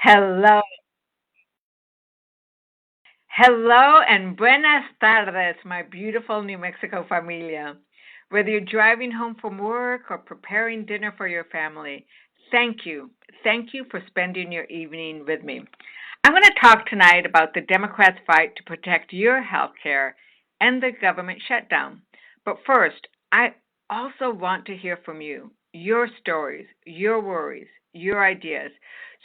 Hello, hello, and buenas tardes, my beautiful New Mexico familia. Whether you're driving home from work or preparing dinner for your family, thank you. Thank you for spending your evening with me. I'm going to talk tonight about the Democrats' fight to protect your health care and the government shutdown. But first, I also want to hear from you, your stories, your worries, your ideas.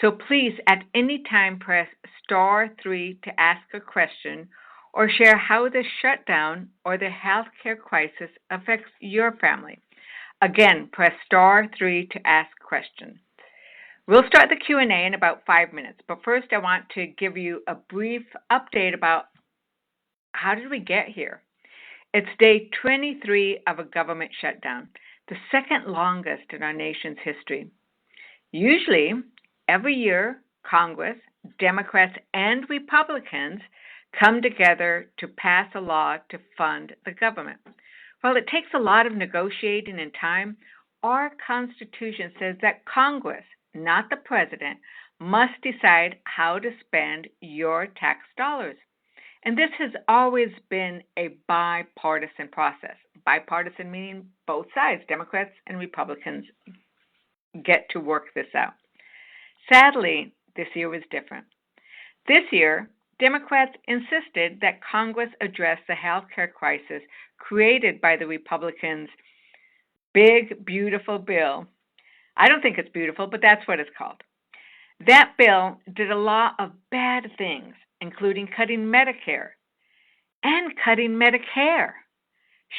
So please, at any time, press *3 to ask a question or share how the shutdown or the healthcare crisis affects your family. Again, press *3 to ask questions. We'll start the Q&A in about 5 minutes, but first I want to give you a brief update about how did we get here. It's day 23 of a government shutdown, the second longest in our nation's history. Usually, every year, Congress, Democrats, and Republicans come together to pass a law to fund the government. While it takes a lot of negotiating and time, our Constitution says that Congress, not the president, must decide how to spend your tax dollars. And this has always been a bipartisan process. Bipartisan meaning both sides, Democrats and Republicans, get to work this out. Sadly, this year was different. This year, Democrats insisted that Congress address the health care crisis created by the Republicans' big, beautiful bill. I don't think it's beautiful, but that's what it's called. That bill did a lot of bad things, including cutting Medicare and cutting Medicare,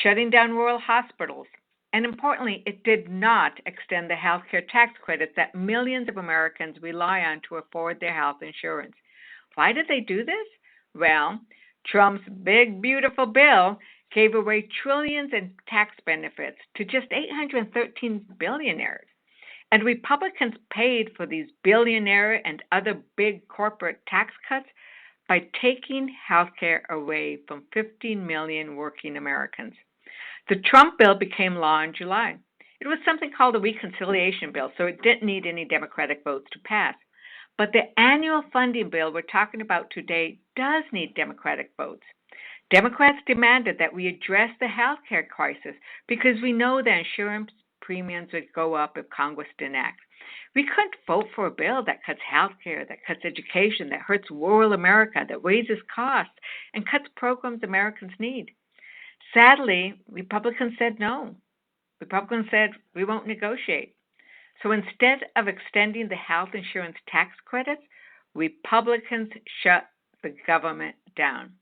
shutting down rural hospitals, and importantly, it did not extend the health care tax credits that millions of Americans rely on to afford their health insurance. Why did they do this? Well, Trump's big, beautiful bill gave away trillions in tax benefits to just 813 billionaires. And Republicans paid for these billionaire and other big corporate tax cuts by taking health care away from 15 million working Americans. The Trump bill became law in July. It was something called a reconciliation bill, so it didn't need any Democratic votes to pass. But the annual funding bill we're talking about today does need Democratic votes. Democrats demanded that we address the health care crisis because we know the insurance premiums would go up if Congress didn't act. We couldn't vote for a bill that cuts health care, that cuts education, that hurts rural America, that raises costs, and cuts programs Americans need. Sadly, Republicans said no. Republicans said we won't negotiate. So instead of extending the health insurance tax credits, Republicans shut the government down.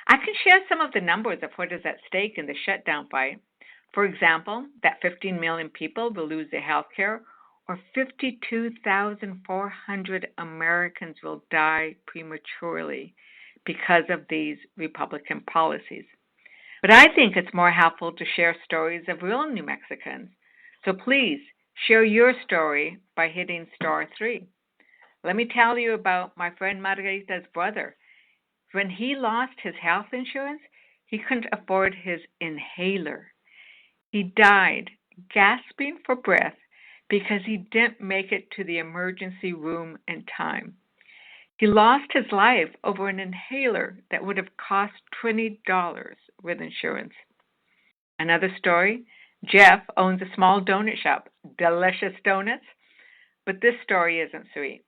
I can share some of the numbers of what is at stake in the shutdown fight. For example, that 15 million people will lose their health care, or 52,400 Americans will die prematurely because of these Republican policies. But I think it's more helpful to share stories of real New Mexicans. So please share your story by hitting *3. Let me tell you about my friend Margarita's brother. When he lost his health insurance, he couldn't afford his inhaler. He died gasping for breath because he didn't make it to the emergency room in time. He lost his life over an inhaler that would have cost $20 with insurance. Another story, Jeff owns a small donut shop, delicious donuts, but this story isn't sweet.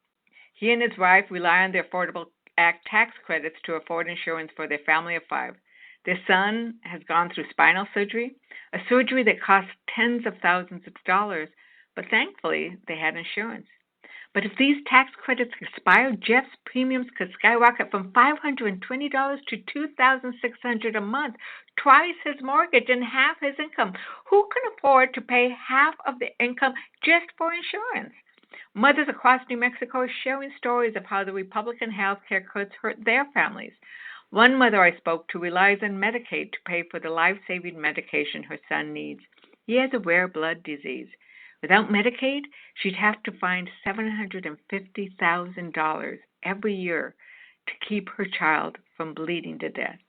He and his wife rely on the Affordable Act tax credits to afford insurance for their family of 5. Their son has gone through spinal surgery, a surgery that costs tens of thousands of dollars, but thankfully they had insurance. But if these tax credits expire, Jeff's premiums could skyrocket from $520 to $2,600 a month, twice his mortgage and half his income. Who can afford to pay half of the income just for insurance? Mothers across New Mexico are sharing stories of how the Republican health care cuts hurt their families. One mother I spoke to relies on Medicaid to pay for the life-saving medication her son needs. He has a rare blood disease. Without Medicaid, she'd have to find $750,000 every year to keep her child from bleeding to death.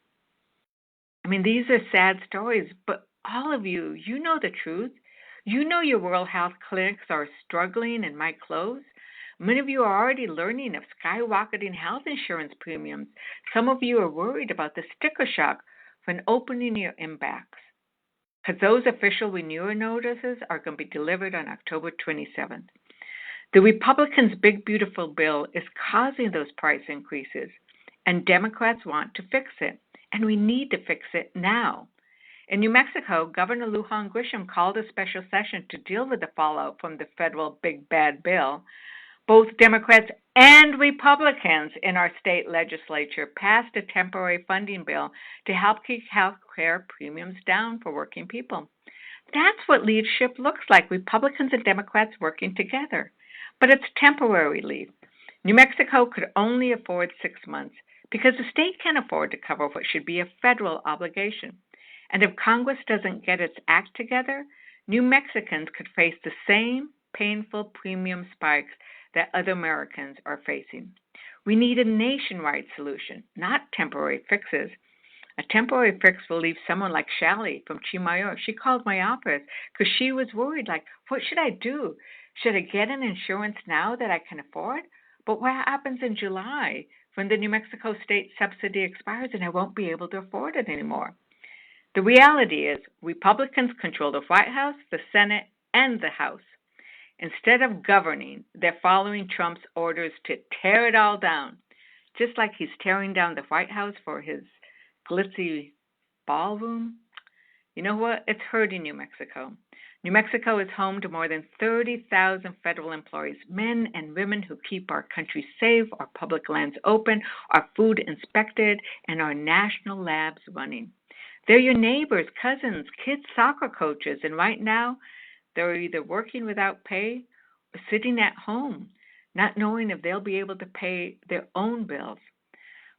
I mean, these are sad stories, but all of you, know the truth. You know your rural health clinics are struggling and might close. Many of you are already learning of skyrocketing health insurance premiums. Some of you are worried about the sticker shock when opening your inbox, because those official renewal notices are going to be delivered on October 27th. The Republicans' big, beautiful bill is causing those price increases, and Democrats want to fix it, and we need to fix it now. In New Mexico, Governor Lujan Grisham called a special session to deal with the fallout from the federal big bad bill. Both Democrats and Republicans in our state legislature passed a temporary funding bill to help keep health care premiums down for working people. That's what leadership looks like, Republicans and Democrats working together. But it's temporary relief. New Mexico could only afford 6 months because the state can't afford to cover what should be a federal obligation. And if Congress doesn't get its act together, New Mexicans could face the same painful premium spikes that other Americans are facing. We need a nationwide solution, not temporary fixes. A temporary fix will leave someone like Shally from Chimayo. She called my office because she was worried, like, what should I do? Should I get an insurance now that I can afford? But what happens in July when the New Mexico state subsidy expires and I won't be able to afford it anymore? The reality is Republicans control the White House, the Senate, and the House. Instead of governing, they're following Trump's orders to tear it all down, just like he's tearing down the White House for his glitzy ballroom. You know what? It's hurting New Mexico. New Mexico is home to more than 30,000 federal employees, men and women who keep our country safe, our public lands open, our food inspected, and our national labs running. They're your neighbors, cousins, kids' soccer coaches, and right now they're either working without pay or sitting at home, not knowing if they'll be able to pay their own bills.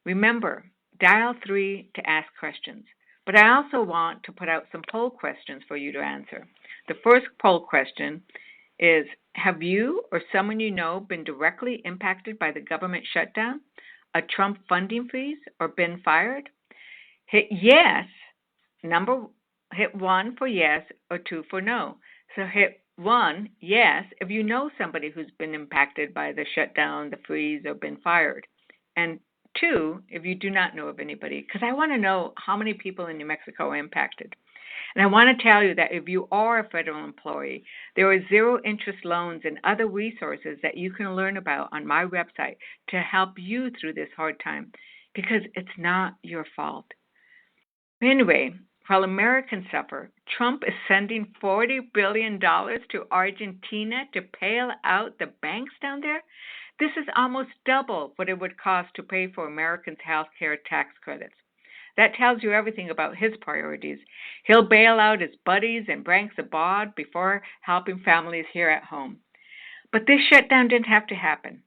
Remember, dial 3 to ask questions, but I also want to put out some poll questions for you to answer. The first poll question is, have you or someone you know been directly impacted by the government shutdown, a Trump funding freeze, or been fired? Hit yes. Hit 1 for yes or 2 for no. So hit 1, yes, if you know somebody who's been impacted by the shutdown, the freeze, or been fired. And 2, if you do not know of anybody, because I want to know how many people in New Mexico are impacted. And I want to tell you that if you are a federal employee, there are zero interest loans and other resources that you can learn about on my website to help you through this hard time, because it's not your fault. Anyway, while Americans suffer, Trump is sending $40 billion to Argentina to bail out the banks down there. This is almost double what it would cost to pay for Americans' health care tax credits. That tells you everything about his priorities. He'll bail out his buddies and banks abroad before helping families here at home. But this shutdown didn't have to happen.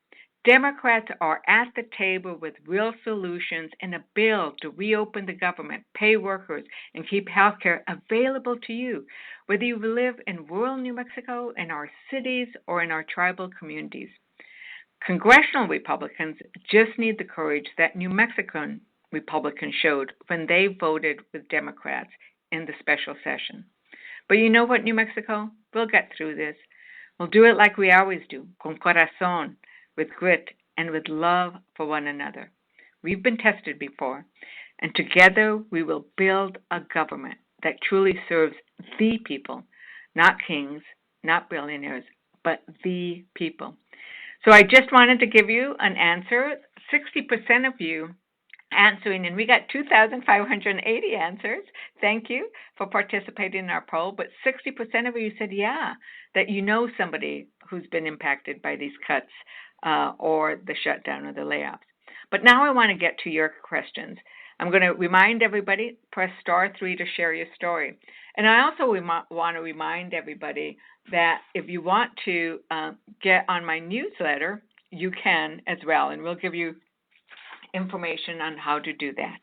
Democrats are at the table with real solutions and a bill to reopen the government, pay workers, and keep health care available to you, whether you live in rural New Mexico, in our cities, or in our tribal communities. Congressional Republicans just need the courage that New Mexican Republicans showed when they voted with Democrats in the special session. But you know what, New Mexico? We'll get through this. We'll do it like we always do, con corazón, with grit and with love for one another. We've been tested before, and together we will build a government that truly serves the people, not kings, not billionaires, but the people. So I just wanted to give you an answer. 60% of you answering, and we got 2,580 answers. Thank you for participating in our poll, but 60% of you said, yeah, that you know somebody who's been impacted by these cuts or the shutdown or the layoffs. But now I want to get to your questions. I'm going to remind everybody, press *3 to share your story. And I also want to remind everybody that if you want to get on my newsletter, you can as well, and we'll give you information on how to do that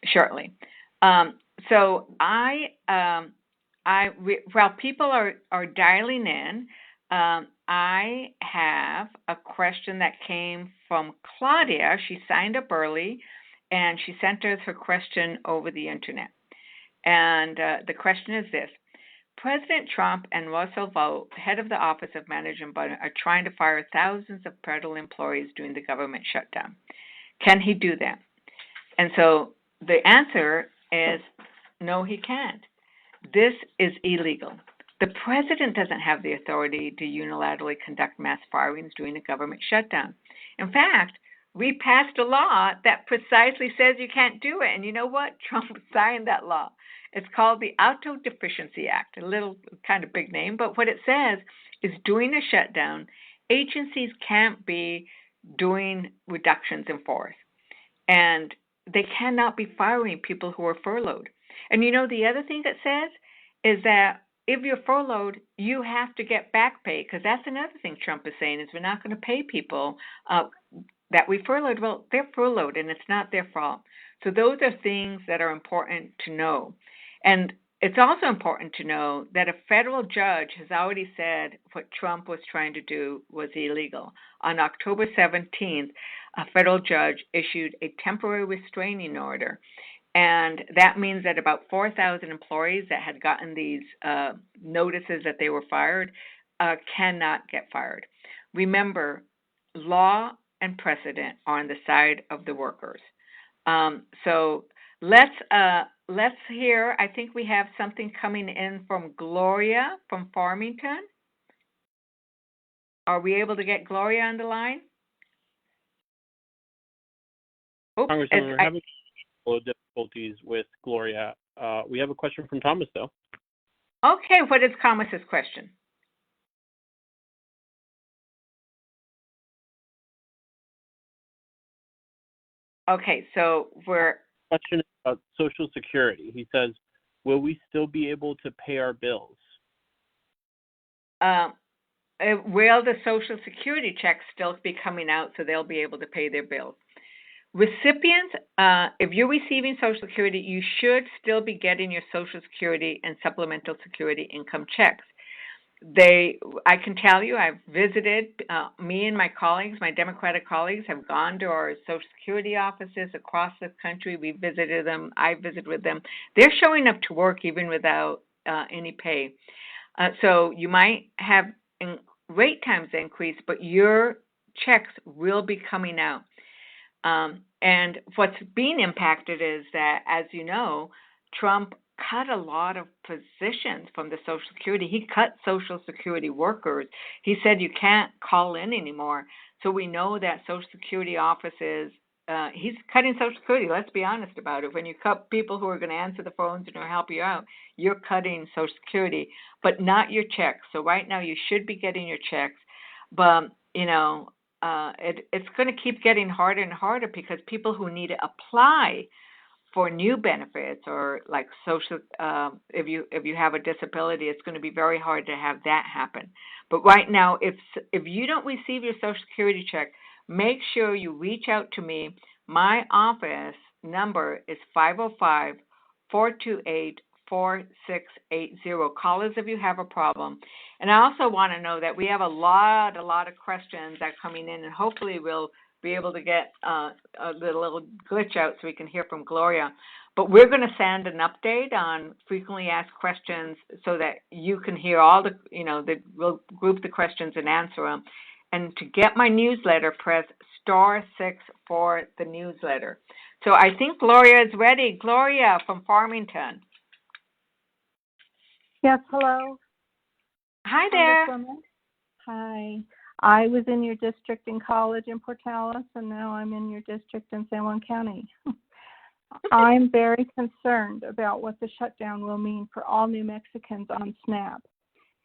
shortly. So while people are dialing in, I have a question that came from Claudia. She signed up early, and she sent us her question over the internet. And the question is this: President Trump and Russell Vought, head of the Office of Management Budget, are trying to fire thousands of federal employees during the government shutdown. Can he do that? And so the answer is no, he can't. This is illegal. The president doesn't have the authority to unilaterally conduct mass firings during a government shutdown. In fact, we passed a law that precisely says you can't do it. And you know what? Trump signed that law. It's called the Auto Deficiency Act, a little kind of big name, but what it says is during a shutdown, agencies can't be doing reductions in force. And they cannot be firing people who are furloughed. And you know, the other thing it says is that if you're furloughed, you have to get back pay, because that's another thing Trump is saying is we're not going to pay people that we furloughed. Well, they're furloughed, and it's not their fault. So those are things that are important to know. And it's also important to know that a federal judge has already said what Trump was trying to do was illegal. On October 17th, a federal judge issued a temporary restraining order. And that means that about 4,000 employees that had gotten these notices that they were fired cannot get fired. Remember, law and precedent are on the side of the workers. So let's hear. I think we have something coming in from Gloria from Farmington. Are we able to get Gloria on the line? Congresswoman, we're having a little difficulties with Gloria. We have a question from Thomas, though. Okay, what is Thomas's question? Okay, so question about Social Security. He says, will we still be able to pay our bills? Will the Social Security checks still be coming out so they'll be able to pay their bills? Recipients, if you're receiving Social Security, you should still be getting your Social Security and Supplemental Security income checks. I can tell you, I've visited, me and my colleagues, my Democratic colleagues have gone to our Social Security offices across the country. We visited them. I visited with them. They're showing up to work even without any pay. So you might have wait times increase, but your checks will be coming out. And what's being impacted is that, as you know, Trump cut a lot of positions from the Social Security. He cut Social Security workers. He said you can't call in anymore. So we know that Social Security offices, he's cutting Social Security. Let's be honest about it. When you cut people who are going to answer the phones and will help you out, you're cutting Social Security, but not your checks. So right now you should be getting your checks. But, you know, it's going to keep getting harder and harder because people who need to apply for new benefits or like social, if you have a disability, it's going to be very hard to have that happen. But right now, if you don't receive your Social Security check, make sure you reach out to me. My office number is 505-428-4680. Call us if you have a problem. And I also want to know that we have a lot of questions that are coming in, and hopefully we'll be able to get a little glitch out so we can hear from Gloria. But we're going to send an update on frequently asked questions so that you can hear all the, we'll group the questions and answer them. And to get my newsletter, press *6 for the newsletter. So I think Gloria is ready. Gloria from Farmington. Yes, hello. Hi there. Hi. I was in your district in college in Portales, and now I'm in your district in San Juan County. I'm very concerned about what the shutdown will mean for all New Mexicans on SNAP.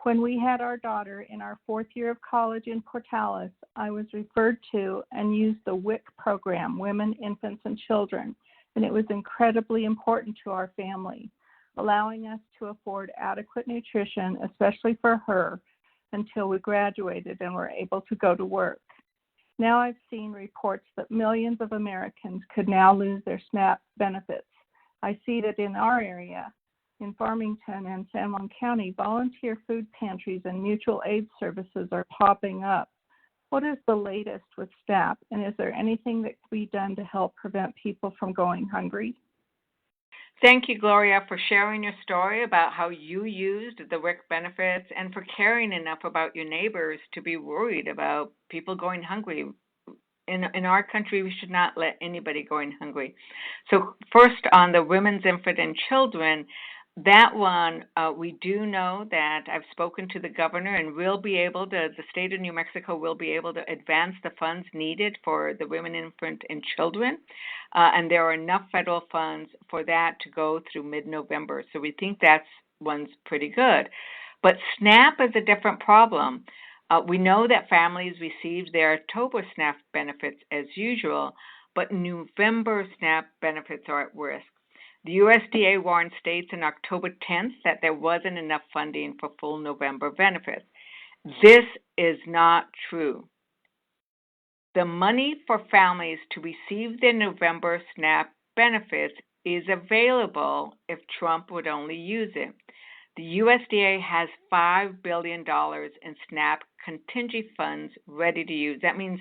When we had our daughter in our 4th year of college in Portales, I was referred to and used the WIC program, Women, Infants, and Children, and it was incredibly important to our family, allowing us to afford adequate nutrition, especially for her, until we graduated and were able to go to work. Now I've seen reports that millions of Americans could now lose their SNAP benefits. I see that in our area, in Farmington and San Juan County, volunteer food pantries and mutual aid services are popping up. What is the latest with SNAP, and is there anything that can be done to help prevent people from going hungry? Thank you, Gloria, for sharing your story about how you used the WIC benefits and for caring enough about your neighbors to be worried about people going hungry. In our country, we should not let anybody go in hungry. So first, on the women's, infant, and children, that one, we do know that I've spoken to the governor, and we'll be able to, the state of New Mexico will be able to advance the funds needed for the women, infant, and children. And there are enough federal funds for that to go through mid-November. So we think that's one's pretty good. But SNAP is a different problem. We know that families received their October SNAP benefits as usual, but November SNAP benefits are at risk. The USDA warned states on October 10th that there wasn't enough funding for full November benefits. This is not true. The money for families to receive their November SNAP benefits is available if Trump would only use it. The USDA has $5 billion in SNAP contingency funds ready to use. That means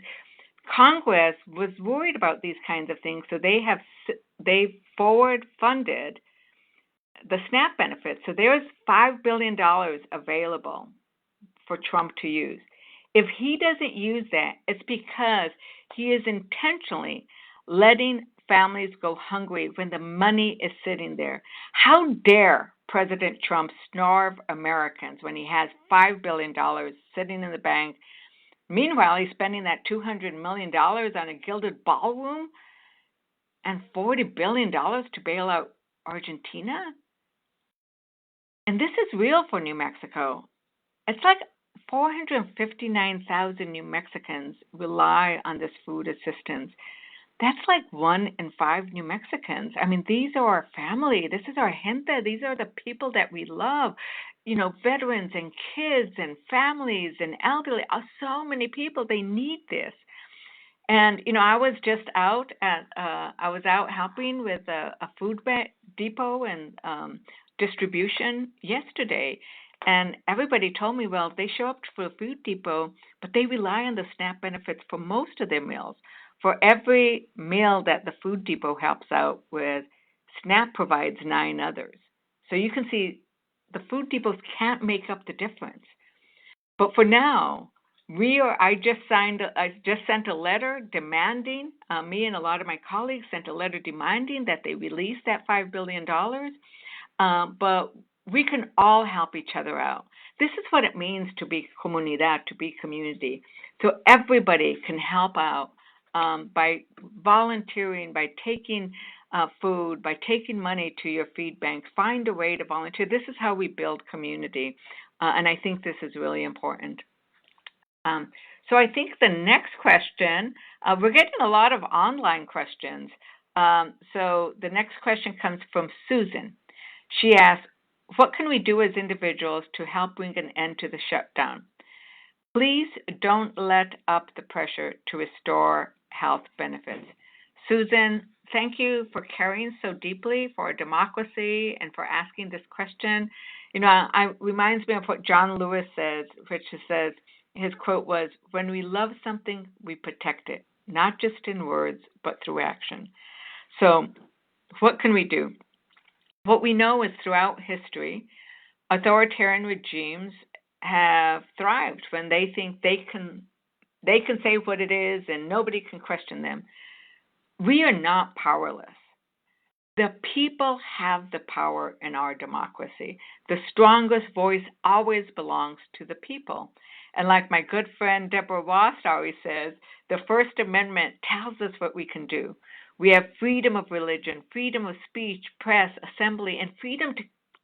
Congress was worried about these kinds of things, so they forward funded the SNAP benefits. So there's $5 billion available for Trump to use. If he doesn't use that, it's because he is intentionally letting families go hungry when the money is sitting there. How dare President Trump starve Americans when he has $5 billion sitting in the bank? Meanwhile, he's spending that $200 million on a gilded ballroom and $40 billion to bail out Argentina. And this is real for New Mexico. It's like 459,000 New Mexicans rely on this food assistance. That's like 1 in 5 New Mexicans. I mean, these are our family. This is our gente. These are the people that we love. You know, veterans and kids and families and elderly. So many people, they need this. And, you know, I was just out helping with a food depot and distribution yesterday. And everybody told me, well, they show up for a food depot, but they rely on the SNAP benefits for most of their meals. For every meal that the food depot helps out with, SNAP provides 9 others. So you can see the food depots can't make up the difference. But for now, I just sent a letter demanding, me and a lot of my colleagues sent a letter demanding that they release that $5 billion. But we can all help each other out. This is what it means to be comunidad, to be community. So everybody can help out by volunteering, by taking food, by taking money to your feed banks. Find a way to volunteer. This is how we build community. And I think this is really important. So I think the next question, we're getting a lot of online questions. So the next question comes from Susan. She asks, what can we do as individuals to help bring an end to the shutdown? Please don't let up the pressure to restore health benefits. Susan, thank you for caring so deeply for our democracy and for asking this question. You know, it reminds me of what John Lewis says, which says, his quote was, when we love something, we protect it, not just in words, but through action. So what can we do? What we know is throughout history, authoritarian regimes have thrived when they think they can say what it is and nobody can question them. We are not powerless. The people have the power in our democracy. The strongest voice always belongs to the people. And like my good friend Deborah Ross always says, the First Amendment tells us what we can do. We have freedom of religion, freedom of speech, press, assembly, and freedom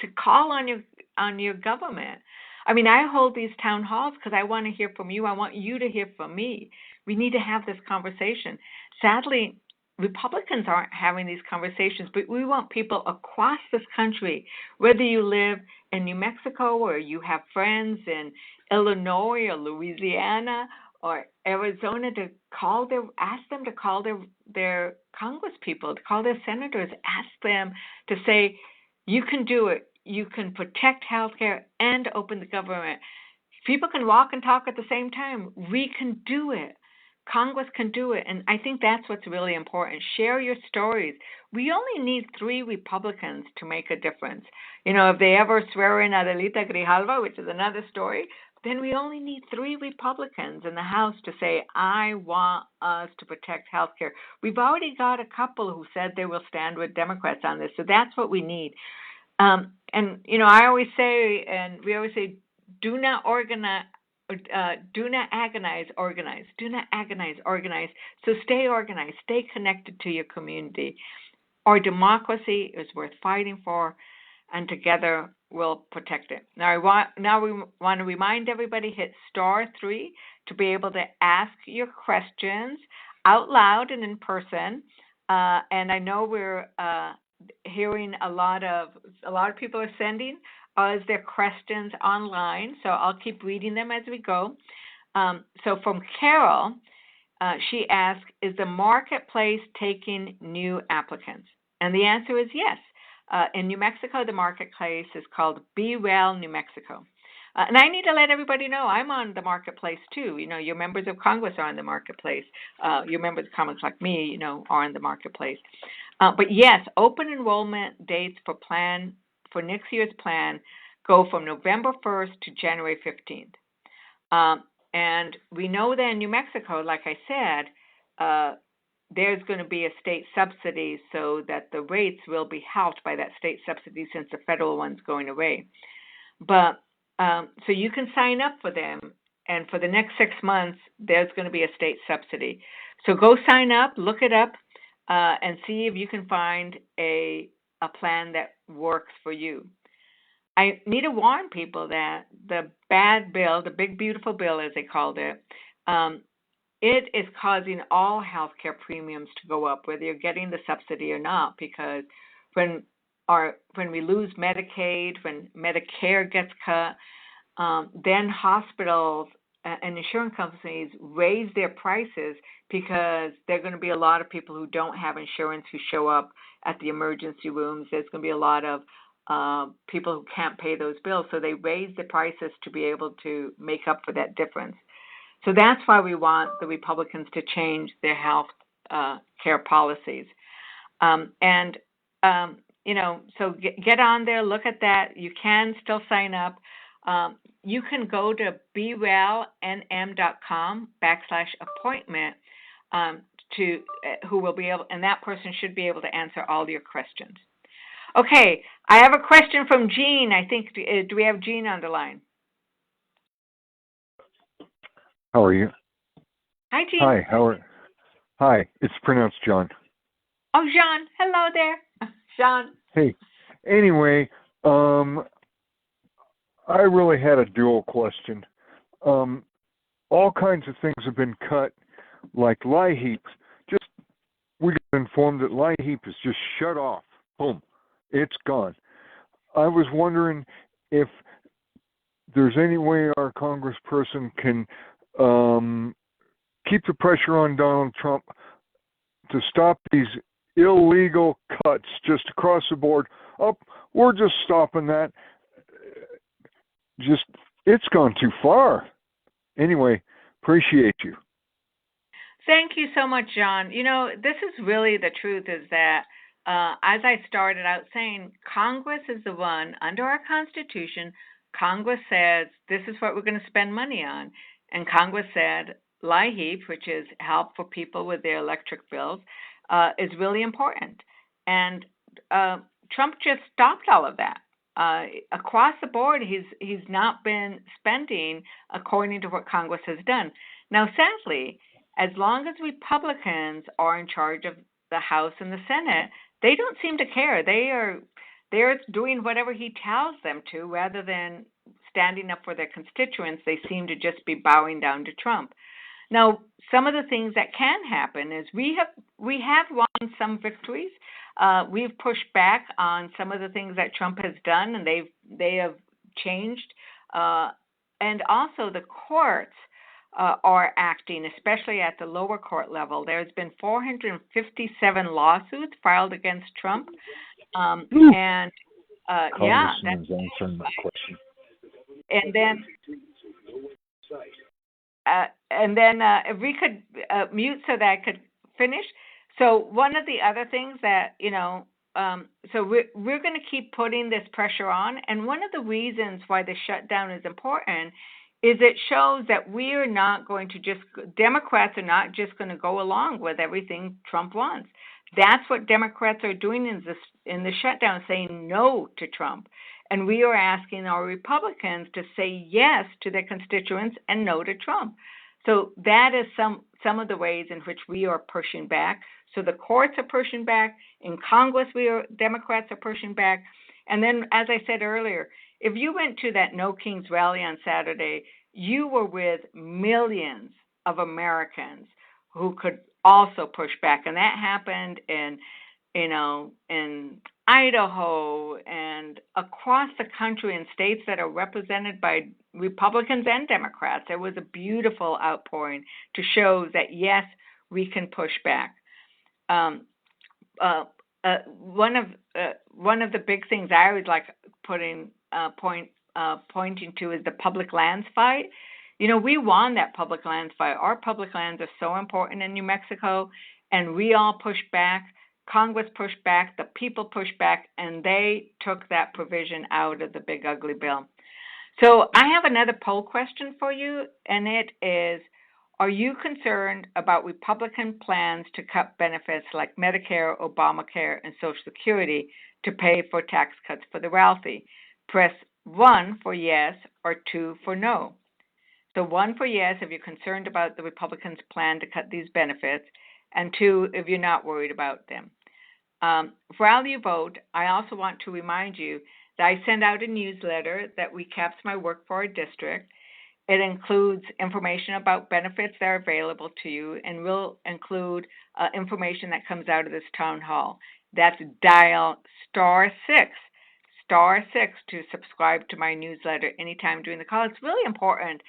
to call on your government. I mean, I hold these town halls because I want to hear from you. I want you to hear from me. We need to have this conversation. Sadly, Republicans aren't having these conversations, but we want people across this country, whether you live in New Mexico or you have friends in Illinois or Louisiana or Arizona, to ask them to call their Congress people, to call their senators, ask them to say, you can do it. You can protect healthcare and open the government. People can walk and talk at the same time. We can do it. Congress can do it. And I think that's what's really important. Share your stories. We only need 3 Republicans to make a difference. If they ever swear in Adelita Grijalva, which is another story, then we only need 3 Republicans in the House to say, I want us to protect health care. We've already got a couple who said they will stand with Democrats on this. So that's what we need. I always say, and we always say, do not agonize, organize. Do not agonize, organize. So stay organized, stay connected to your community. Our democracy is worth fighting for, and together we'll protect it. Now we want to remind everybody, hit *3 to be able to ask your questions out loud and in person. And I know we're hearing a lot of people are sending us their questions online, so I'll keep reading them as we go. So from Carol, she asked, is the marketplace taking new applicants? And the answer is yes. In New Mexico, the marketplace is called Be Well New Mexico. And I need to let everybody know I'm on the marketplace too. Your members of Congress are on the marketplace. Your members of Congress like me, are on the marketplace. But yes, open enrollment dates for next year's plan go from November 1st to January 15th. And we know that in New Mexico, like I said, there's going to be a state subsidy so that the rates will be helped by that state subsidy since the federal one's going away. But so you can sign up for them, and for the next 6 months, there's going to be a state subsidy. So go sign up, look it up, and see if you can find a plan that works for you. I need to warn people that the bad bill, the big beautiful bill as they called it, it is causing all healthcare premiums to go up, whether you're getting the subsidy or not, because when we lose Medicaid, when Medicare gets cut, then hospitals and insurance companies raise their prices because there are going to be a lot of people who don't have insurance who show up at the emergency rooms. There's going to be a lot of people who can't pay those bills, so they raise the prices to be able to make up for that difference. So that's why we want the Republicans to change their health care policies. So get on there, look at that. You can still sign up. You can go to bewellnm.com/appointment who will be able, and that person should be able to answer all your questions. Okay, I have a question from Jean. I think, do we have Jean on the line? How are you? Hi, Jean. Hi, Hi, it's pronounced John. Oh, Jean. Hello there. Jean. Hey, anyway, I really had a dual question. All kinds of things have been cut, like LIHEAP. We got informed that LIHEAP is just shut off. Boom. It's gone. I was wondering if there's any way our congressperson can keep the pressure on Donald Trump to stop these illegal cuts just across the board. Oh, we're just stopping that. It's gone too far. Anyway, appreciate you. Thank you so much, John. This is really the truth, is that as I started out saying, Congress is the one, under our Constitution, Congress says this is what we're going to spend money on. And Congress said LIHEAP, which is help for people with their electric bills, is really important. And Trump just stopped all of that. Across the board, he's not been spending according to what Congress has done. Now, sadly, as long as Republicans are in charge of the House and the Senate, they don't seem to care. They're doing whatever he tells them to, rather than standing up for their constituents. They seem to just be bowing down to Trump. Now, some of the things that can happen is we have won some victories. We've pushed back on some of the things that Trump has done, and they have changed. And also the courts are acting, especially at the lower court level. There's been 457 lawsuits filed against Trump. And yeah, that's answering my question. And then and then if we could mute so that I could finish. So one of the other things that so we're going to keep putting this pressure on, and one of the reasons why the shutdown is important is it shows that we are not going to just Democrats are not just going to go along with everything Trump wants. That's what Democrats are doing in the shutdown, saying no to Trump. And we are asking our Republicans to say yes to their constituents and no to Trump. So that is some of the ways in which we are pushing back. So the courts are pushing back. In Congress, Democrats are pushing back. And then, as I said earlier, if you went to that No Kings rally on Saturday, you were with millions of Americans who could also push back. And that happened in Idaho and across the country in states that are represented by Republicans and Democrats. There was a beautiful outpouring to show that, yes, we can push back. One of the big things I always like pointing to is the public lands fight. We won that public lands fight. Our public lands are so important in New Mexico, and we all pushed back. Congress pushed back, the people pushed back, and they took that provision out of the big ugly bill. So I have another poll question for you, and it is, are you concerned about Republican plans to cut benefits like Medicare, Obamacare, and Social Security to pay for tax cuts for the wealthy? Press 1 for yes or 2 for no. So 1 for yes if you're concerned about the Republicans' plan to cut these benefits, and 2 if you're not worried about them. While you vote, I also want to remind you that I send out a newsletter that recaps my work for our district. It includes information about benefits that are available to you, and will include information that comes out of this town hall. That's dial *6 to subscribe to my newsletter anytime during the call. It's really important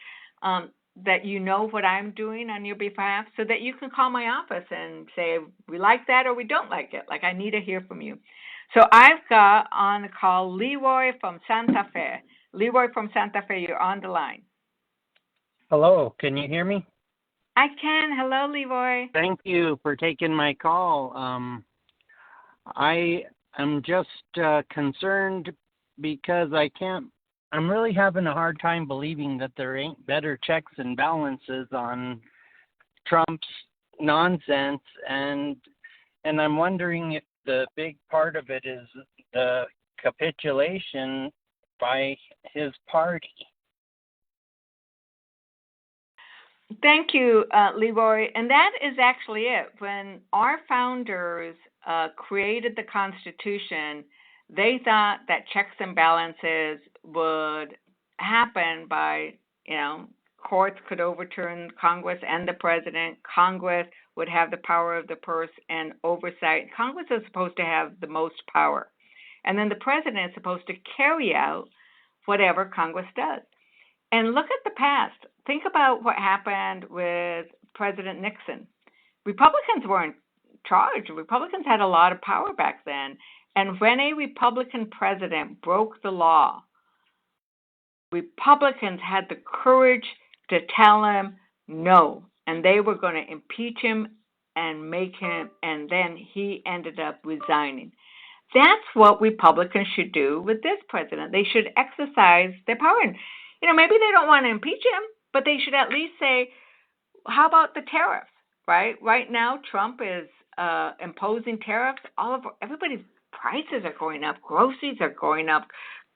that you know what I'm doing on your behalf, so that you can call my office and say, we like that or we don't like it. Like, I need to hear from you. So I've got on the call Leroy from Santa Fe. Leroy from Santa Fe, you're on the line. Hello, can you hear me? I can. Hello, Leroy. Thank you for taking my call. I am just concerned because I'm really having a hard time believing that there ain't better checks and balances on Trump's nonsense, and I'm wondering if the big part of it is the capitulation by his party. Thank you, Leroy. And that is actually it. When our founders created the Constitution, they thought that checks and balances would happen by, courts could overturn Congress and the president. Congress would have the power of the purse and oversight. Congress is supposed to have the most power. And then the president is supposed to carry out whatever Congress does. And look at the past. Think about what happened with President Nixon. Republicans weren't in charge. Republicans had a lot of power back then. And when a Republican president broke the law, Republicans had the courage to tell him no. And they were going to impeach him and and then he ended up resigning. That's what Republicans should do with this president. They should exercise their power. And, maybe they don't want to impeach him, but they should at least say, how about the tariffs, right? Right now, Trump is imposing tariffs. Everybody's prices are going up. Groceries are going up.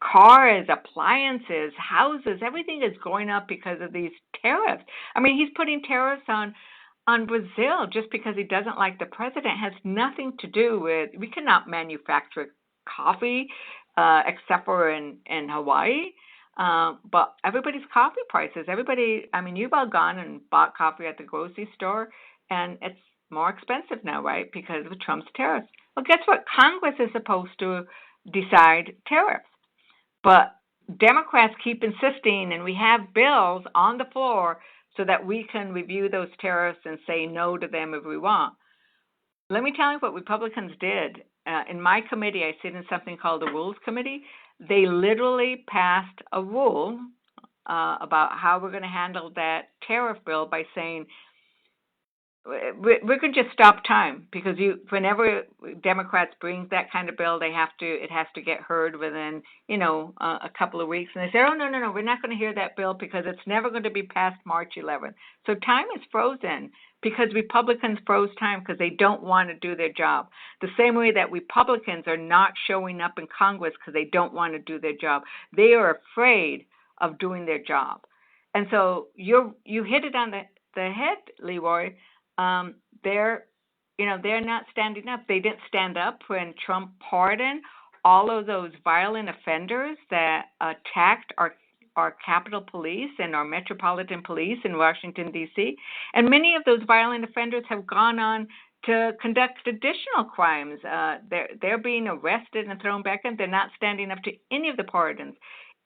Cars, appliances, houses, everything is going up because of these tariffs. I mean, he's putting tariffs on Brazil just because he doesn't like the president. It has nothing to do with, we cannot manufacture coffee except for in Hawaii. But everybody's coffee prices, you've all gone and bought coffee at the grocery store, and it's more expensive now, right, because of Trump's tariffs. Well, guess what? Congress is supposed to decide tariffs. But Democrats keep insisting, and we have bills on the floor so that we can review those tariffs and say no to them if we want. Let me tell you what Republicans did. In my committee, I sit in something called the Rules Committee. They literally passed a rule, about how we're going to handle that tariff bill by saying we could just stop time, because whenever Democrats bring that kind of bill, it has to get heard within, a couple of weeks. And they say, oh, no, we're not going to hear that bill because it's never going to be past March 11th. So time is frozen because Republicans froze time because they don't want to do their job. The same way that Republicans are not showing up in Congress because they don't want to do their job. They are afraid of doing their job. And so you hit it on the head, Leroy. They're not standing up. They didn't stand up when Trump pardoned all of those violent offenders that attacked our Capitol Police and our Metropolitan Police in Washington, D.C. And many of those violent offenders have gone on to conduct additional crimes. They're being arrested and thrown back in. They're not standing up to any of the pardons,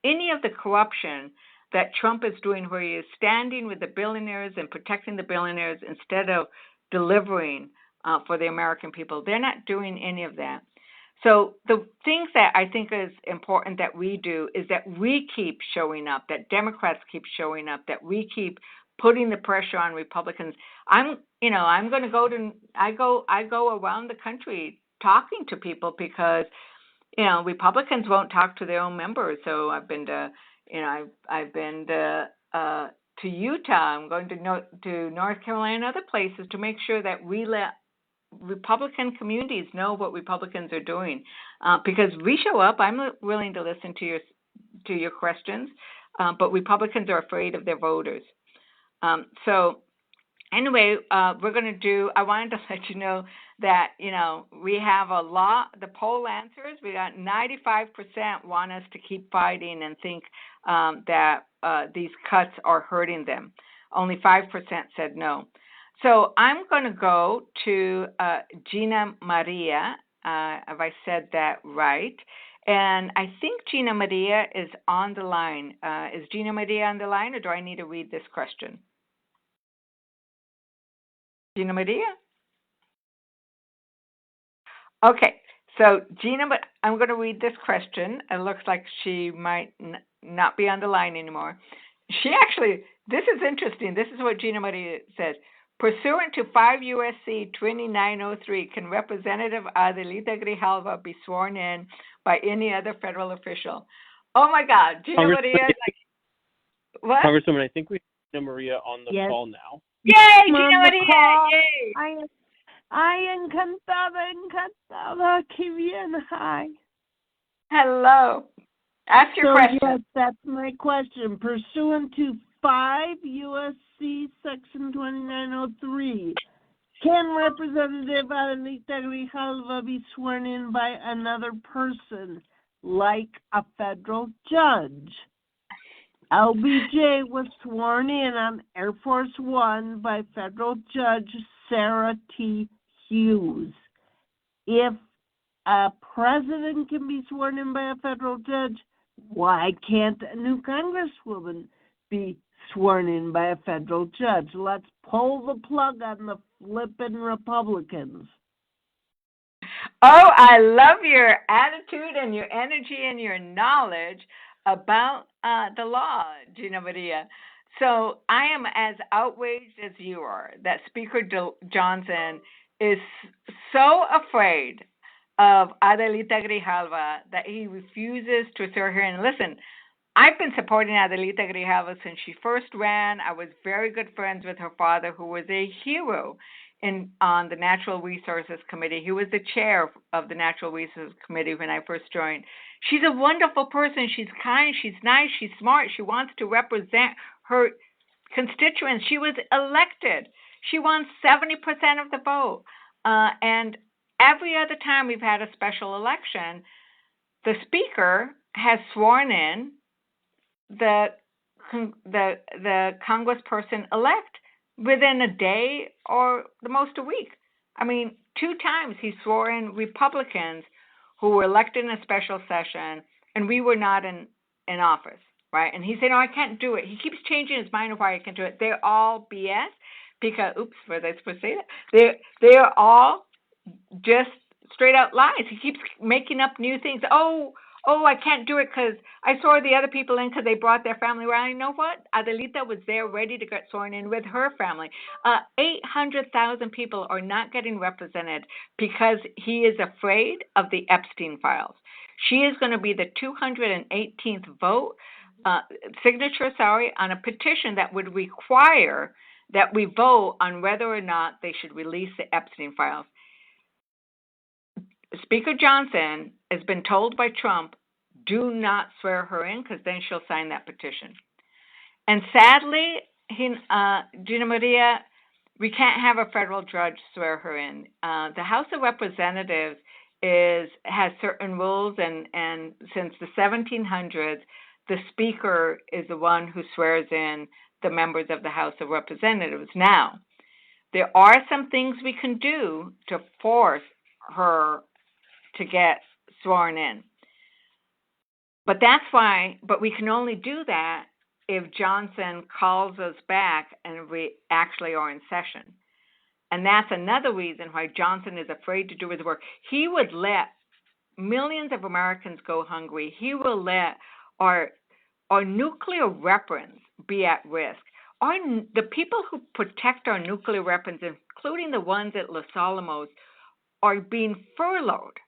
any of the corruption that Trump is doing, where he is standing with the billionaires and protecting the billionaires instead of delivering for the American people. They're not doing any of that. So the things that I think is important that we do is that we keep showing up, that Democrats keep showing up, that we keep putting the pressure on Republicans. I go around the country talking to people because, Republicans won't talk to their own members. So I've been to Utah. I'm going to North Carolina, other places, to make sure that we let Republican communities know what Republicans are doing, because we show up. I'm willing to listen to your questions, but Republicans are afraid of their voters. So anyway, we're going to do. I wanted to let you know that we have a lot. The poll answers. We got 95% want us to keep fighting and think that these cuts are hurting them. Only 5% said no. So I'm going to go to Gina Maria, if I said that right. And I think Gina Maria is on the line. Is Gina Maria on the line, or do I need to read this question? Gina Maria? Okay, so Gina, I'm going to read this question. It looks like she might not be on the line anymore. This is interesting. This is what Gina Maria says. Pursuant to 5 U.S.C. 2903, can Representative Adelita Grijalva be sworn in by any other federal official? Oh, my God. Gina Maria is like, what? Congresswoman, I think we have Gina Maria on the call now. Yay, Gina Maria! Yay! Ay, encantada, qué bien, hi. Hello. Ask your question. Yes, that's my question. Pursuant to 5 U.S.C. Section 2903, can Representative Adelita Grijalva be sworn in by another person, like a federal judge? LBJ was sworn in on Air Force One by federal judge Sarah T. Hughes. If a president can be sworn in by a federal judge, why can't a new congresswoman be sworn in by a federal judge? Let's pull the plug on the flippin' Republicans. Oh, I love your attitude and your energy and your knowledge about the law, Gina Maria. So I am as outraged as you are that Speaker Johnson is so afraid of Adelita Grijalva that he refuses to assert her. And listen, I've been supporting Adelita Grijalva since she first ran. I was very good friends with her father, who was a hero on the Natural Resources Committee. He was the chair of the Natural Resources Committee when I first joined. She's a wonderful person. She's kind. She's nice. She's smart. She wants to represent her constituents. She was elected. She won 70% of the vote. And every other time we've had a special election, the speaker has sworn in the congressperson-elect within a day or the most a week. I mean, 2 times he swore in Republicans who were elected in a special session, and we were not in office, right? And he said, no, I can't do it. He keeps changing his mind of why I can't do it. They're all BS because, oops, was I supposed to say that? They're all just straight out lies. He keeps making up new things. Oh, oh, I can't do it because I saw the other people in because they brought their family. Well, you know what? Adelita was there ready to get sworn in with her family. 800,000 people are not getting represented because he is afraid of the Epstein files. She is going to be the 218th signature, on a petition that would require that we vote on whether or not they should release the Epstein files. Speaker Johnson has been told by Trump, do not swear her in because then she'll sign that petition. And sadly, Gina Maria, we can't have a federal judge swear her in. The House of Representatives has certain rules, and since the 1700s, the Speaker is the one who swears in the members of the House of Representatives. Now, there are some things we can do to force her to get sworn in. But we can only do that if Johnson calls us back and we actually are in session. And that's another reason why Johnson is afraid to do his work. He would let millions of Americans go hungry. He will let our nuclear weapons be at risk. The people who protect our nuclear weapons, including the ones at Los Alamos, are being furloughed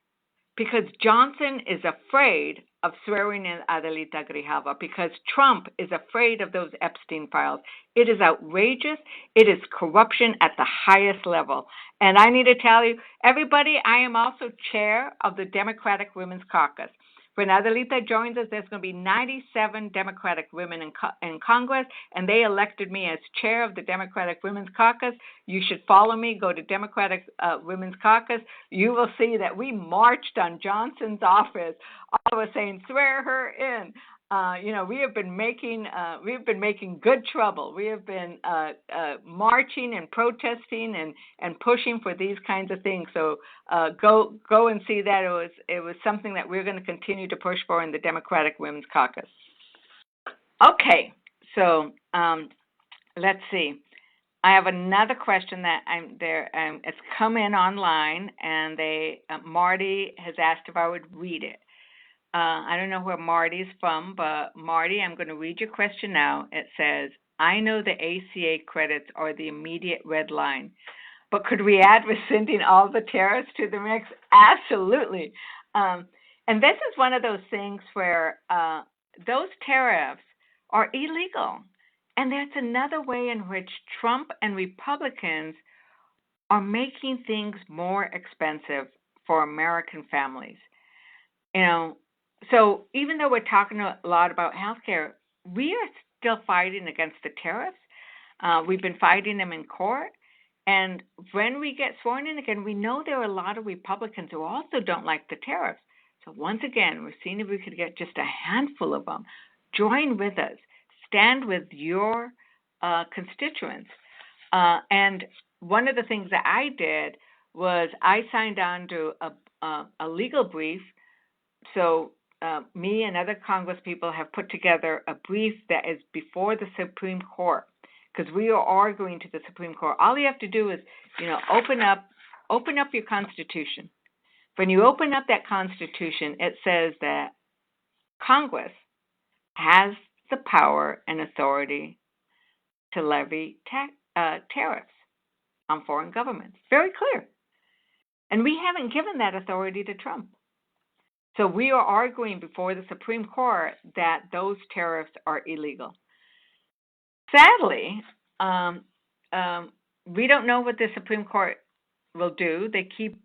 because Johnson is afraid of swearing in Adelita Grijalva, because Trump is afraid of those Epstein files. It is outrageous. It is corruption at the highest level. And I need to tell you, everybody, I am also chair of the Democratic Women's Caucus. When Adelita joins us, there's going to be 97 Democratic women in Congress, and they elected me as chair of the Democratic Women's Caucus. You should follow me. Go to Democratic Women's Caucus. You will see that we marched on Johnson's office. All of us saying, swear her in. We have been making good trouble. We have been marching and protesting and pushing for these kinds of things. So go and see that. It was something that we're going to continue to push for in the Democratic Women's Caucus. Okay, so let's see. I have another question that it's come in online, and Marty has asked if I would read it. I don't know where Marty's from, but Marty, I'm going to read your question now. It says, I know the ACA credits are the immediate red line, but could we add rescinding all the tariffs to the mix? Absolutely. And this is one of those things where those tariffs are illegal. And that's another way in which Trump and Republicans are making things more expensive for American families. So even though we're talking a lot about healthcare, we are still fighting against the tariffs. We've been fighting them in court. And when we get sworn in again, we know there are a lot of Republicans who also don't like the tariffs. So once again, we're seeing if we could get just a handful of them. Join with us. Stand with your constituents. And one of the things that I did was I signed on to a legal brief. So me and other Congress people have put together a brief that is before the Supreme Court, because we are arguing to the Supreme Court. All you have to do is, open up your Constitution. When you open up that Constitution, it says that Congress has the power and authority to levy tariffs on foreign governments. Very clear. And we haven't given that authority to Trump. So we are arguing before the Supreme Court that those tariffs are illegal. Sadly, we don't know what the Supreme Court will do. They keep,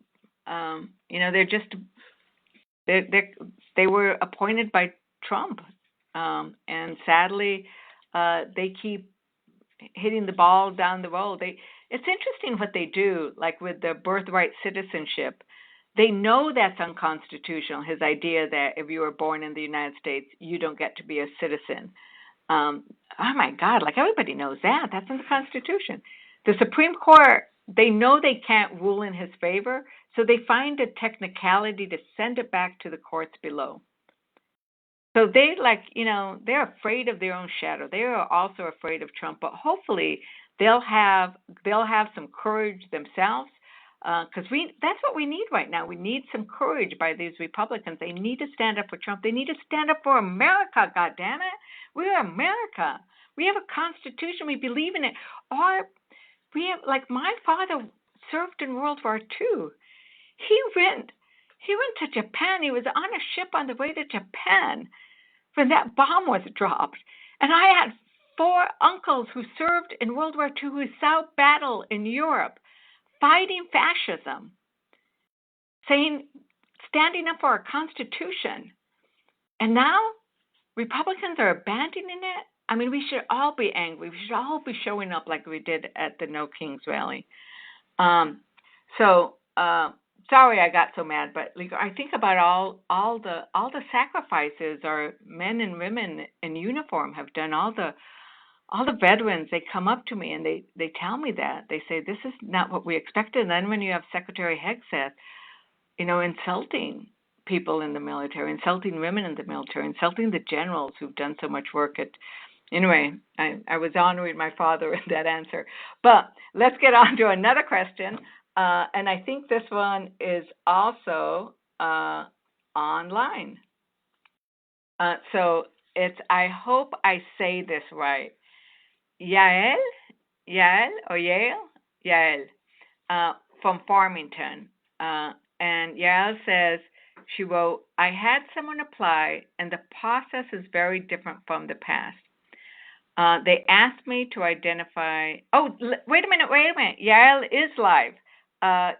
they were appointed by Trump, and sadly, they keep hitting the ball down the road. It's interesting what they do, like with the birthright citizenship. They know that's unconstitutional, his idea that if you were born in the United States, you don't get to be a citizen. Oh my God, like everybody knows that. That's in the Constitution. The Supreme Court, they know they can't rule in his favor, so they find a technicality to send it back to the courts below. So they're afraid of their own shadow. They are also afraid of Trump, but hopefully they'll have some courage themselves. because that's what we need right now. We need some courage by these Republicans. They need to stand up for Trump. They need to stand up for America, goddammit. We're America. We have a constitution. We believe in it. We have, like, my father served in World War II. He went to Japan. He was on a ship on the way to Japan when that bomb was dropped. And I had 4 uncles who served in World War II who saw battle in Europe, fighting fascism, standing up for our Constitution. And now Republicans are abandoning it. I mean, we should all be angry. We should all be showing up like we did at the No Kings rally. Sorry I got so mad, but I think about all the sacrifices our men and women in uniform have done. All the veterans, they come up to me and they tell me that. They say, this is not what we expected. And then when you have Secretary Hegseth, insulting people in the military, insulting women in the military, insulting the generals who've done so much work anyway, I was honoring my father in that answer. But let's get on to another question. And I think this one is also online. So it's, I hope I say this right. Yael from Farmington. And Yael says, she wrote, I had someone apply, and the process is very different from the past. They asked me to identify. Oh, wait a minute. Yael is live.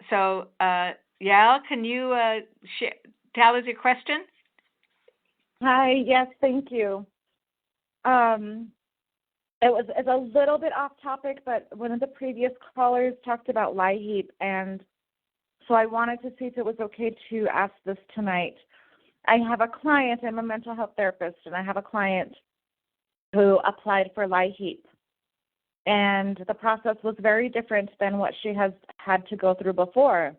So, Yael, can you tell us your question? Hi. Yes, thank you. It's a little bit off topic, but one of the previous callers talked about LIHEAP, and so I wanted to see if it was okay to ask this tonight. I have a client. I'm a mental health therapist, and I have a client who applied for LIHEAP. And the process was very different than what she has had to go through before.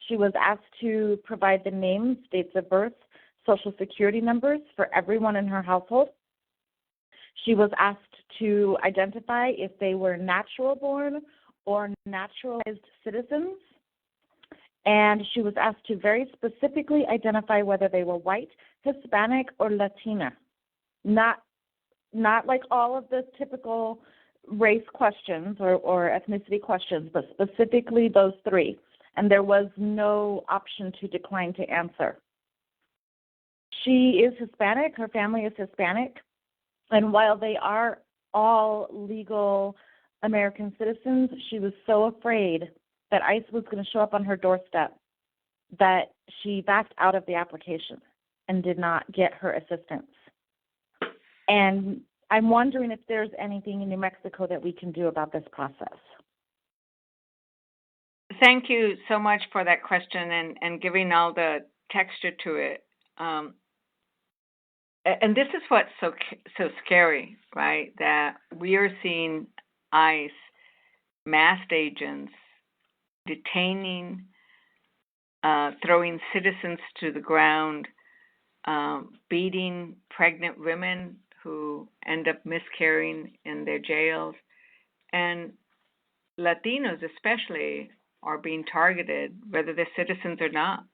She was asked to provide the names, dates of birth, social security numbers for everyone in her household. She was asked to identify if they were natural born or naturalized citizens. And she was asked to very specifically identify whether they were white, Hispanic, or Latina. Not like all of the typical race questions or ethnicity questions, but specifically those 3. And there was no option to decline to answer. She is Hispanic. Her family is Hispanic. And while they are all legal American citizens, she was so afraid that ICE was going to show up on her doorstep that she backed out of the application and did not get her assistance. And I'm wondering if there's anything in New Mexico that we can do about this process. Thank you so much for that question and giving all the texture to it. And this is what's so scary, right? That we are seeing ICE masked agents detaining, throwing citizens to the ground, beating pregnant women who end up miscarrying in their jails, and Latinos especially are being targeted, whether they're citizens or not.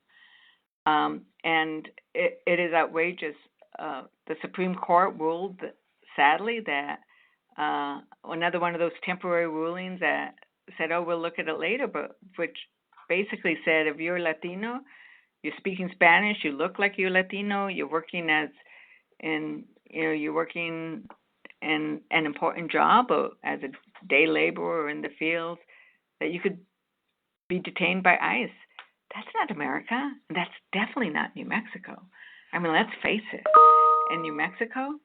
And it is outrageous. The Supreme Court ruled, sadly, that another one of those temporary rulings that said, oh, we'll look at it later, but which basically said, if you're Latino, you're speaking Spanish, you look like you're Latino, you're working you're working in an important job or as a day laborer or in the fields, that you could be detained by ICE. That's not America. That's definitely not New Mexico. I mean, let's face it. In New Mexico,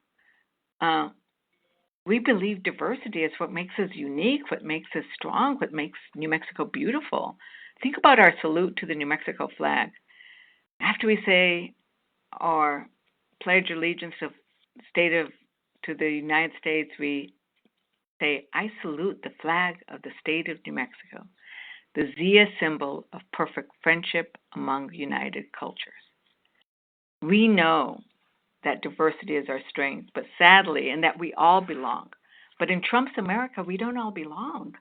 we believe diversity is what makes us unique, what makes us strong, what makes New Mexico beautiful. Think about our salute to the New Mexico flag. After we say our pledge allegiance to the United States, we say, I salute the flag of the state of New Mexico, the Zia symbol of perfect friendship among united cultures. We know that diversity is our strength, but sadly, and that we all belong. But in Trump's America, we don't all belong.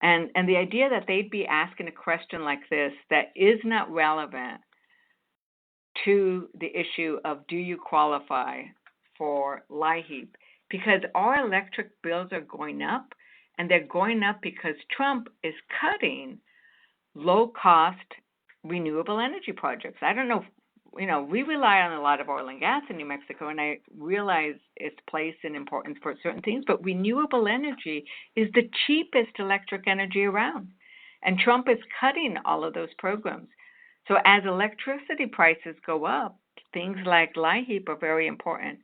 And the idea that they'd be asking a question like this that is not relevant to the issue of do you qualify for LIHEAP, because our electric bills are going up, and they're going up because Trump is cutting low-cost renewable energy projects. I don't know, we rely on a lot of oil and gas in New Mexico, and I realize its place and importance for certain things, but renewable energy is the cheapest electric energy around, and Trump is cutting all of those programs. So as electricity prices go up, things like LIHEAP are very important.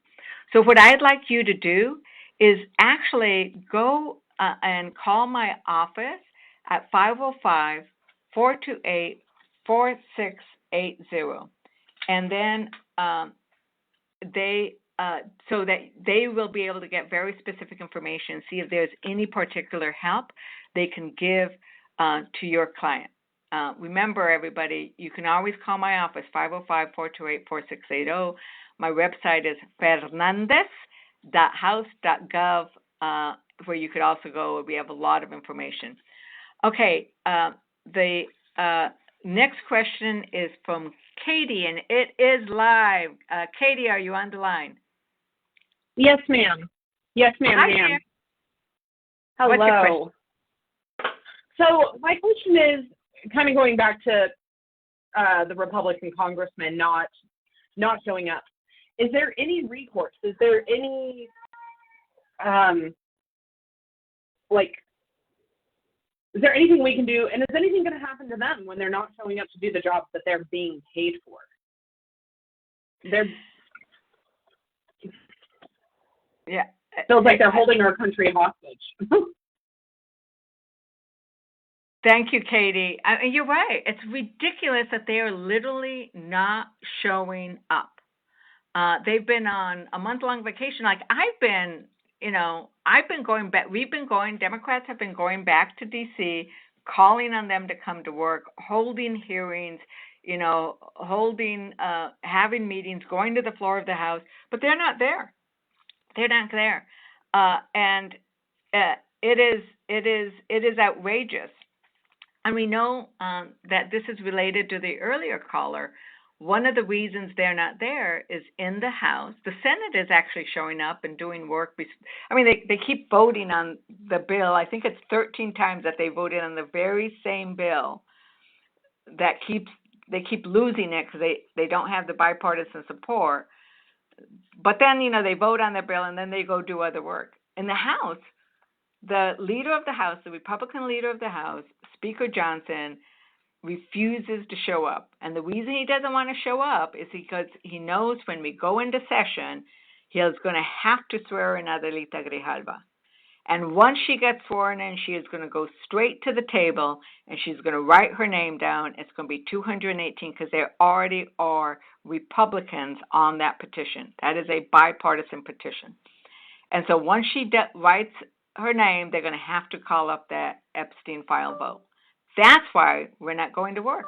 So what I'd like you to do is actually go and call my office at 505-428-4680. And then so that they will be able to get very specific information, see if there's any particular help they can give to your client. Remember, everybody, you can always call my office, 505-428-4680. My website is fernandez.house.gov, where you could also go. We have a lot of information. Okay, the next question is from Katie, and it is live. Katie, are you on the line? Yes, ma'am. Yes, ma'am. Hi, ma'am. Hello. What's your question? So my question is kind of going back to the Republican congressman not showing up. Is there any recourse? Is there any is there anything we can do? And is anything going to happen to them when they're not showing up to do the jobs that they're being paid for? Feels like they're holding our country hostage. Thank you, Katie. You're right. It's ridiculous that they are literally not showing up. They've been on a month-long vacation. Like I've been going back. Democrats have been going back to D.C., calling on them to come to work, holding hearings, having meetings, going to the floor of the House, but they're not there. They're not there. And it is outrageous. And we know that this is related to the earlier caller. One of the reasons they're not there is in the House. The Senate is actually showing up and doing work. They keep voting on the bill. I think it's 13 times that they voted on the very same bill that they keep losing it because they don't have the bipartisan support. But then, they vote on the bill and then they go do other work. In the House, the leader of the House, the Republican leader of the House, Speaker Johnson, refuses to show up. And the reason he doesn't want to show up is because he knows when we go into session, he is going to have to swear in Adelita Grijalva. And once she gets sworn in, she is going to go straight to the table and she's going to write her name down. It's going to be 218 because there already are Republicans on that petition. That is a bipartisan petition. And so once she writes her name, they're going to have to call up that Epstein file vote. That's why we're not going to work.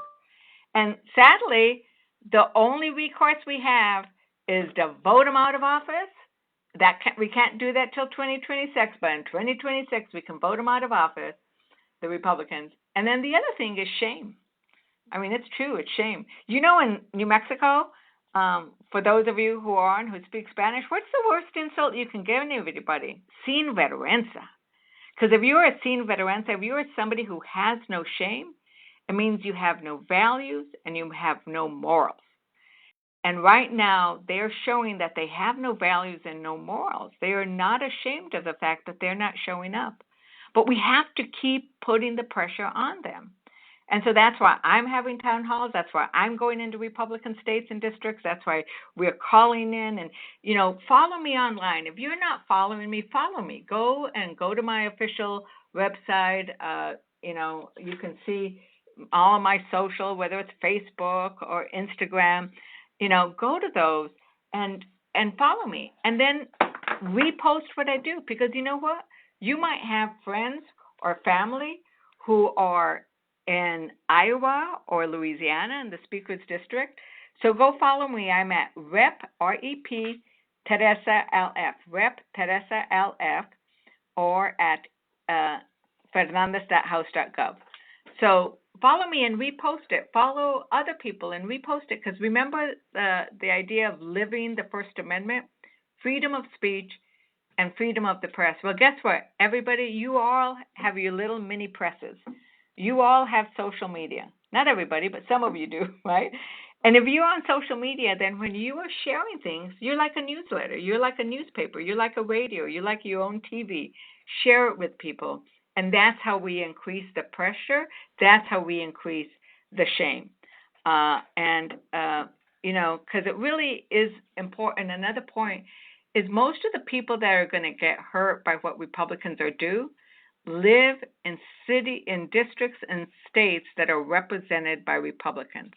And sadly, the only recourse we have is to vote them out of office. We can't do that till 2026, but in 2026 we can vote them out of office, the Republicans. And then the other thing is shame. It's true, it's shame. In New Mexico, for those of you who are on who speak Spanish, what's the worst insult you can give anybody? Sin vergüenza. Because if you're a sin vergüenza, if you're somebody who has no shame, it means you have no values and you have no morals. And right now, they're showing that they have no values and no morals. They are not ashamed of the fact that they're not showing up. But we have to keep putting the pressure on them. And so that's why I'm having town halls. That's why I'm going into Republican states and districts. That's why we're calling in. And, follow me online. If you're not following me, follow me. Go to my official website. You can see all of my social, whether it's Facebook or Instagram. Go to those and follow me. And then repost what I do. Because you know what? You might have friends or family who are in Iowa or Louisiana in the Speaker's District. So go follow me. I'm at Rep, R-E-P, Teresa LF, Rep Teresa LF, or at fernandez.house.gov. So follow me and repost it. Follow other people and repost it, because remember the idea of living the First Amendment, freedom of speech, and freedom of the press. Well, guess what, everybody? You all have your little mini presses. You all have social media. Not everybody, but some of you do, right? And if you're on social media, then when you are sharing things, you're like a newsletter, you're like a newspaper, you're like a radio, you're like your own TV. Share it with people. And that's how we increase the pressure. That's how we increase the shame. Because it really is important. Another point is most of the people that are going to get hurt by what Republicans are doing live in districts and states that are represented by Republicans.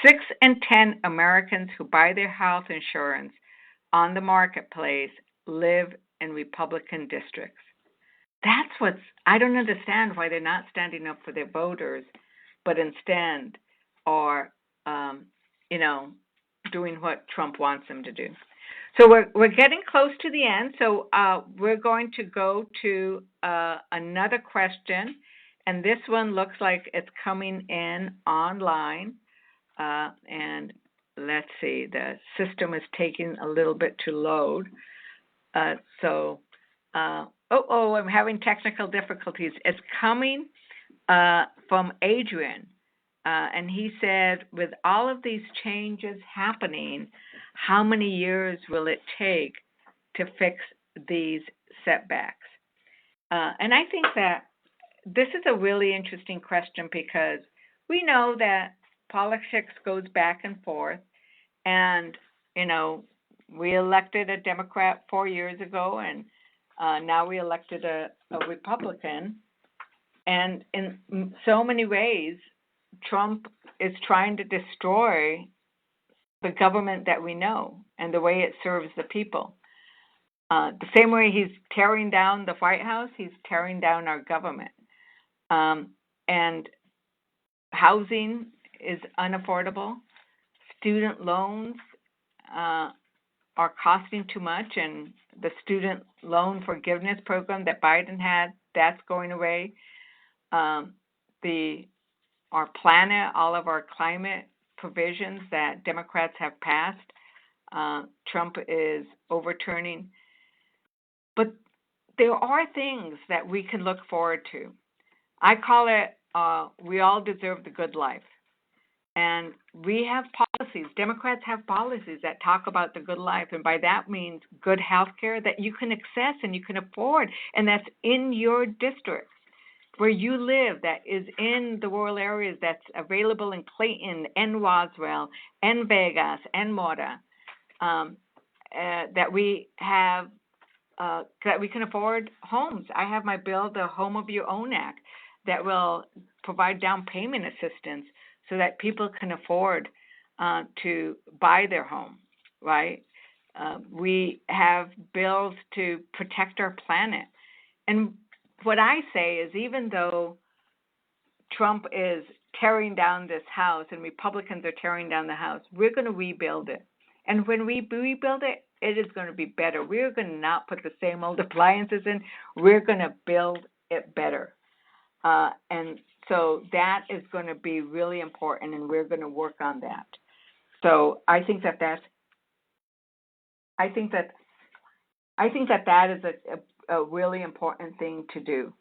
6 in 10 Americans who buy their health insurance on the marketplace live in Republican districts. That's I don't understand why they're not standing up for their voters, but instead are, doing what Trump wants them to do. So we're getting close to the end. So we're going to go to another question, and this one looks like it's coming in online. And let's see, the system is taking a little bit to load. I'm having technical difficulties. It's coming from Adrian. And he said, with all of these changes happening, how many years will it take to fix these setbacks? And I think that this is a really interesting question, because we know that politics goes back and forth. And, we elected a Democrat 4 years ago, and now we elected a Republican. And in so many ways, Trump is trying to destroy the government that we know and the way it serves the people. The same way he's tearing down the White House, he's tearing down our government. And housing is unaffordable. Student loans are costing too much, and the student loan forgiveness program that Biden had, that's going away. Our planet, all of our climate provisions that Democrats have passed, Trump is overturning. But there are things that we can look forward to. I call it, we all deserve the good life. And we have policies, Democrats have policies that talk about the good life. And by that means good health care that you can access and you can afford. And that's in your district, where you live, that is in the rural areas, that's available in Clayton and Roswell and Vegas and Mora, that we have, that we can afford homes. I have my bill, the Home of Your Own Act, that will provide down payment assistance so that people can afford to buy their home, right? We have bills to protect our planet. And what I say is, even though Trump is tearing down this house and Republicans are tearing down the house, we're going to rebuild it. And when we rebuild it, it is going to be better. We're going to not put the same old appliances in. We're going to build it better. And so that is going to be really important, and we're going to work on that. So I think that is a really important thing to do.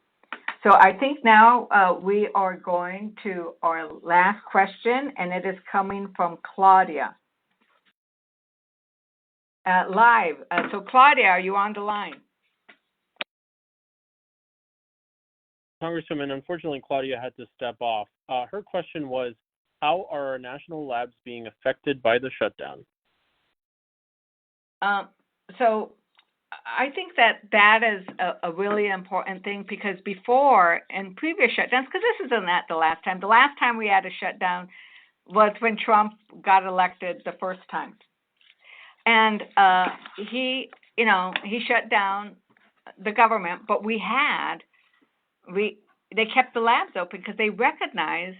So I think now we are going to our last question, and it is coming from Claudia. Live. So Claudia, are you on the line? Congresswoman, unfortunately, Claudia had to step off. Her question was, how are our national labs being affected by the shutdown? So I think that is a really important thing, because before, in previous shutdowns, because this isn't the last time we had a shutdown was when Trump got elected the first time. And he shut down the government, but they kept the labs open because they recognized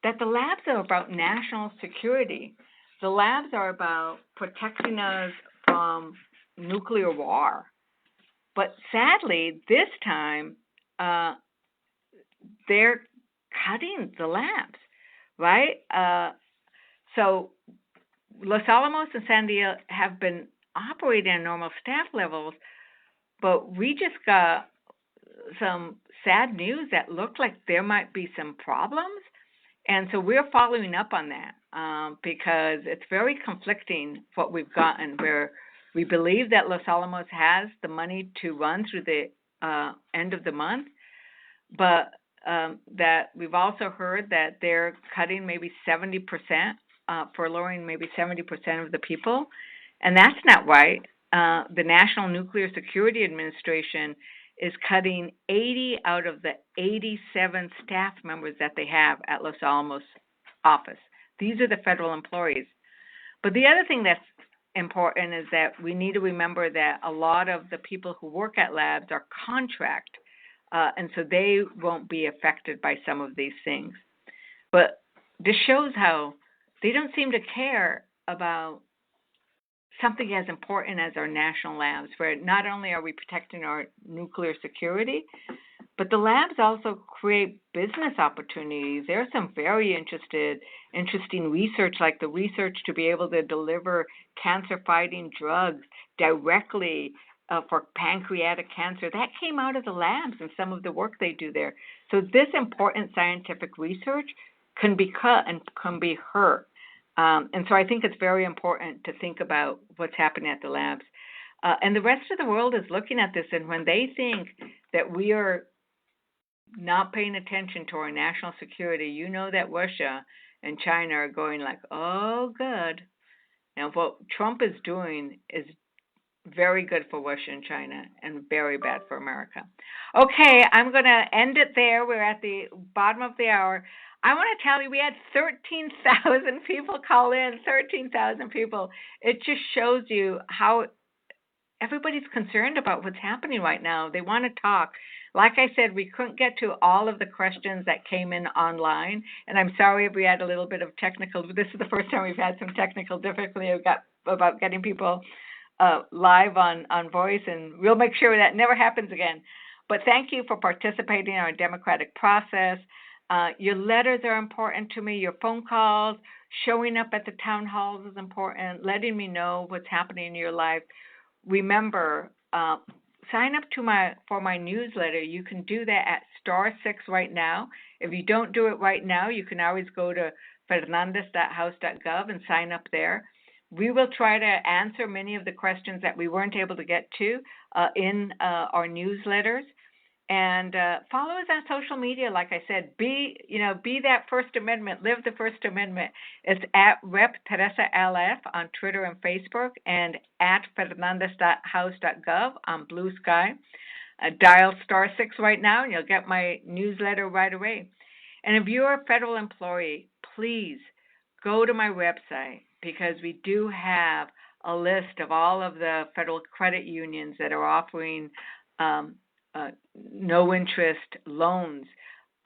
that the labs are about national security. The labs are about protecting us from nuclear war. But sadly, this time, they're cutting the labs, right? So Los Alamos and San Diego have been operating at normal staff levels, but we just got some sad news that looked like there might be some problems. And so we're following up on that because it's very conflicting what we've gotten, where we believe that Los Alamos has the money to run through the end of the month, but that we've also heard that they're cutting maybe 70%, furloughing maybe 70% of the people. And that's not right. The National Nuclear Security Administration is cutting 80 out of the 87 staff members that they have at Los Alamos office. These are the federal employees. But the other thing that's important is that we need to remember that a lot of the people who work at labs are contract, and so they won't be affected by some of these things. But this shows how they don't seem to care about something as important as our national labs, where not only are we protecting our nuclear security, but the labs also create business opportunities. There's some very interesting research, like the research to be able to deliver cancer-fighting drugs directly for pancreatic cancer. That came out of the labs and some of the work they do there. So this important scientific research can be cut and can be hurt. And so I think it's very important to think about what's happening at the labs. And the rest of the world is looking at this, and when they think that we are not paying attention to our national security, you know that Russia and China are going like, oh, good. Now, what Trump is doing is very good for Russia and China and very bad for America. Okay, I'm going to end it there. We're at the bottom of the hour. I want to tell you, we had 13,000 people call in, 13,000 people. It just shows you how everybody's concerned about what's happening right now. They want to talk. Like I said, we couldn't get to all of the questions that came in online, and I'm sorry if we had a little bit of technical. This is the first time we've had some technical difficulty about getting people live on voice, and we'll make sure that never happens again. But thank you for participating in our democratic process. Your letters are important to me. Your phone calls, showing up at the town halls is important, letting me know what's happening in your life. Remember, sign up for my newsletter. You can do that at *6 right now. If you don't do it right now, you can always go to fernandez.house.gov and sign up there. We will try to answer many of the questions that we weren't able to get to in our newsletters. And follow us on social media. Like I said, be that First Amendment, live the First Amendment. It's at Rep. Teresa LF on Twitter and Facebook, and at fernandez.house.gov on Blue Sky. Dial *6 right now, and you'll get my newsletter right away. And if you're a federal employee, please go to my website, because we do have a list of all of the federal credit unions that are offering no interest loans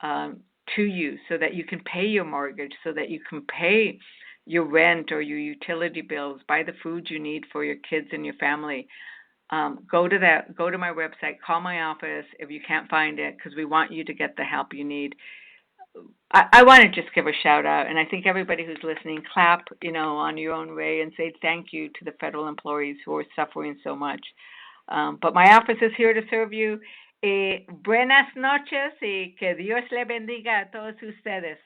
to you, so that you can pay your mortgage, so that you can pay your rent or your utility bills, buy the food you need for your kids and your family. Go to my website, call my office if you can't find it, because we want you to get the help you need. I want to just give a shout out, and I think everybody who's listening, clap, on your own way and say thank you to the federal employees who are suffering so much. But my office is here to serve you. Buenas noches y que Dios le bendiga a todos ustedes.